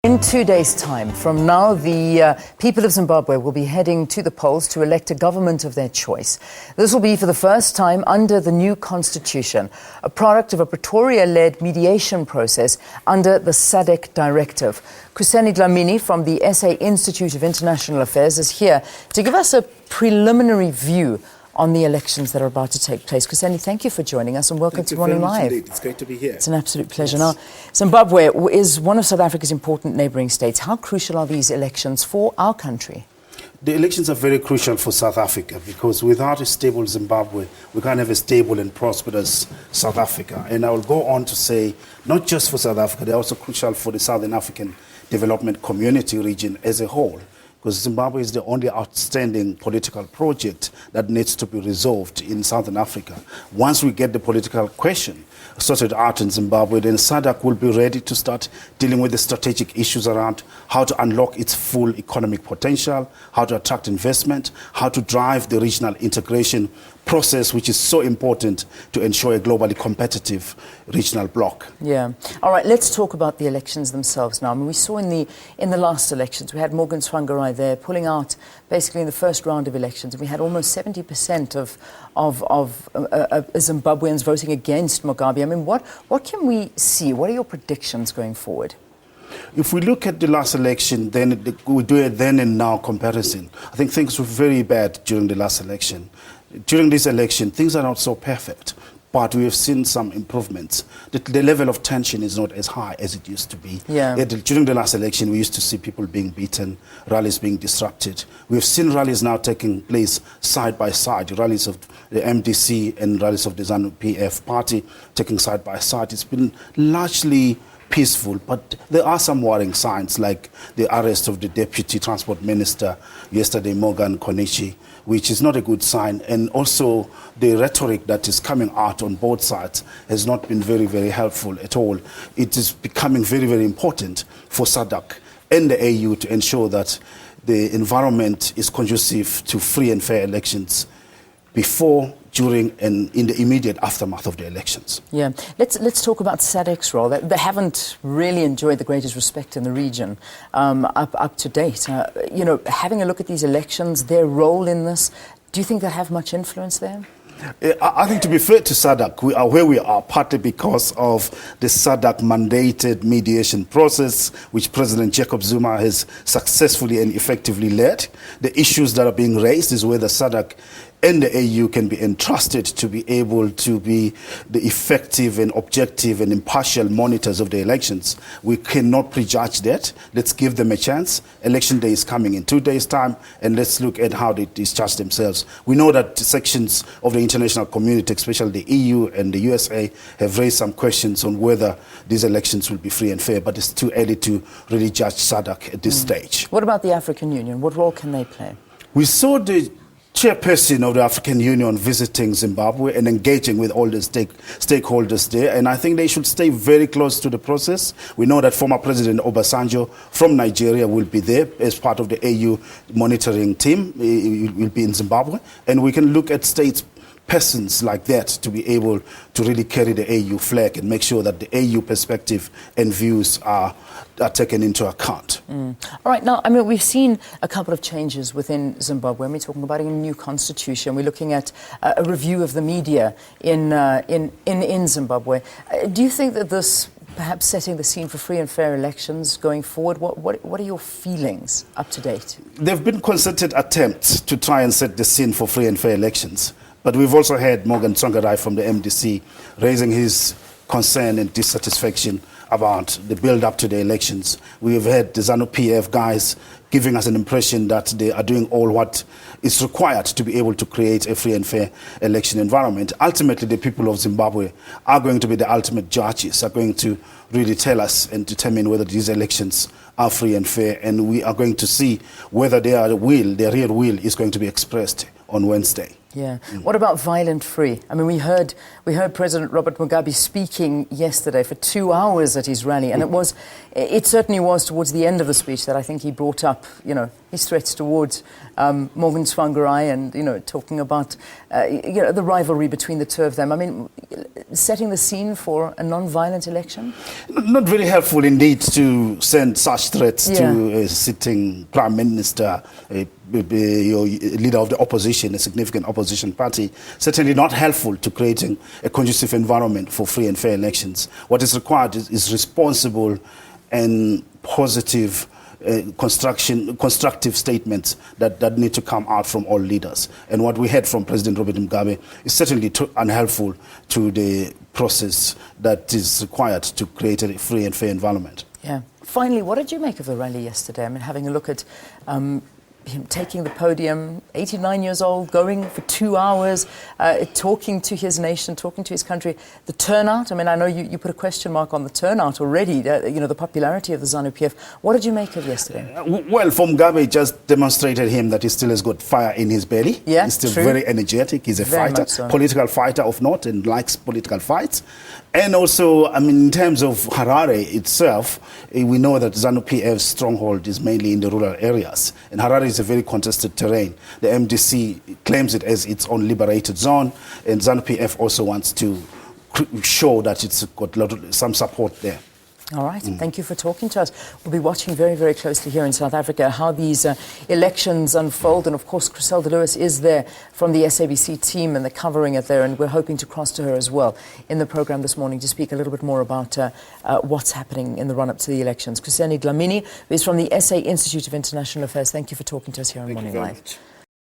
In 2 days' time from now, the people of Zimbabwe will be heading to the polls to elect a government of their choice. This will be for the first time under the new constitution, a product of a Pretoria-led mediation process under the Sedex directive. Kuseni Dlamini from the SA Institute of International Affairs is here to give us a preliminary view on the elections that are about to take place. Kuseni, thank you for joining us and welcome to Morning Live. It's great to be here. It's an absolute pleasure. Yes. Now, Zimbabwe is one of South Africa's important neighbouring states. How crucial are these elections for our country? The elections are very crucial for South Africa because without a stable Zimbabwe, we can't have a stable and prosperous South Africa. And I will go on to say, not just for South Africa, they're also crucial for the Southern African Development Community region as a whole, because Zimbabwe is the only outstanding political project that needs to be resolved in Southern Africa. Once we get the political question sorted out in Zimbabwe, then SADC will be ready to start dealing with the strategic issues around how to unlock its full economic potential, how to attract investment, how to drive the regional integration process, which is so important to ensure a globally competitive regional bloc. Yeah. All right, let's talk about the elections themselves now. I mean, we saw in the last elections, we had Morgan Tsvangirai there pulling out basically in the first round of elections. We had almost 70% of Zimbabweans voting against Mugabe. I mean, what can we see? What are your predictions going forward? If we look at the last election, then we do a then and now comparison. I think things were very bad during the last election. During this election, things are not so perfect, but we have seen some improvements. The level of tension is not as high as it used to be. Yeah. During the last election, we used to see people being beaten, rallies being disrupted. We've seen rallies now taking place side by side, rallies of the MDC and rallies of the ZANU-PF party taking side by side. It's been largely peaceful, but there are some worrying signs, like the arrest of the Deputy Transport Minister yesterday, Morgan Konishi, which is not a good sign. And also the rhetoric that is coming out on both sides has not been very, very helpful at all. It is becoming very, very important for SADC and the AU to ensure that the environment is conducive to free and fair elections before, during and in the immediate aftermath of the elections. Yeah, let's talk about SADC's role. They haven't really enjoyed the greatest respect in the region up to date. You know, having a look at these elections, their role in this, do you think they have much influence there? I think, to be fair to SADC, we are where we are partly because of the SADC mandated mediation process, which President Jacob Zuma has successfully and effectively led. The issues that are being raised is whether SADC and the AU can be entrusted to be able to be the effective and objective and impartial monitors of the elections. We cannot prejudge that. Let's give them a chance. Election day is coming in 2 days' time, and let's look at how they discharge themselves. We know that sections of the international community, especially the EU and the USA, have raised some questions on whether these elections will be free and fair, but it's too early to really judge SADC at this stage. What about the African Union? What role can they play? We saw the chairperson of the African Union visiting Zimbabwe and engaging with all the stakeholders there, and I think they should stay very close to the process. We know that former President Obasanjo from Nigeria will be there as part of the AU monitoring team. He will be in Zimbabwe, and we can look at persons like that to be able to really carry the AU flag and make sure that the AU perspective and views are taken into account. All right, now, I mean, we've seen a couple of changes within Zimbabwe. We're talking about a new constitution. We're looking at a review of the media in Zimbabwe. Do you think that this perhaps setting the scene for free and fair elections going forward? What are your feelings up to date? There have been concerted attempts to try and set the scene for free and fair elections. But we've also had Morgan Tsvangirai from the MDC raising his concern and dissatisfaction about the build-up to the elections. We have had the ZANU-PF guys giving us an impression that they are doing all what is required to be able to create a free and fair election environment. Ultimately, the people of Zimbabwe are going to be the ultimate judges, are going to really tell us and determine whether these elections are free and fair, and we are going to see whether their real will is going to be expressed on Wednesday. Yeah. What about violent free? I mean, we heard President Robert Mugabe speaking yesterday for 2 hours at his rally, and it certainly was towards the end of the speech that I think he brought up, his threats towards Morgan Tsvangirai and, talking about, the rivalry between the two of them. I mean, setting the scene for a non-violent election? Not very helpful indeed to send such threats to a sitting Prime Minister, your leader of the opposition, a significant opposition party. Certainly not helpful to creating a conducive environment for free and fair elections. What is required is responsible and positive constructive statements that need to come out from all leaders. And what we heard from President Robert Mugabe is certainly unhelpful to the process that is required to create a free and fair environment. Yeah. Finally, what did you make of the rally yesterday? I mean, having a look at him taking the podium, 89 years old, going for 2 hours, talking to his nation, talking to his country. The turnout, I mean, I know you put a question mark on the turnout already, the popularity of the ZANU-PF. What did you make of yesterday? Well, for Mugabe, it just demonstrated him that he still has got fire in his belly. Yeah, he's still true. very energetic. He's a fighter, political fighter of note, and likes political fights. And also, I mean, in terms of Harare itself, we know that ZANU-PF's stronghold is mainly in the rural areas. And Harare is a very contested terrain. The MDC claims it as its own liberated zone, and ZANU-PF also wants to show that it's got some support there. All right. Thank you for talking to us. We'll be watching very, very closely here in South Africa how these elections unfold. And, of course, Griselda Lewis is there from the SABC team, and they're covering it there. And we're hoping to cross to her as well in the programme this morning to speak a little bit more about what's happening in the run-up to the elections. Kuseni Dlamini, who is from the SA Institute of International Affairs, thank you for talking to us here on Morning Live.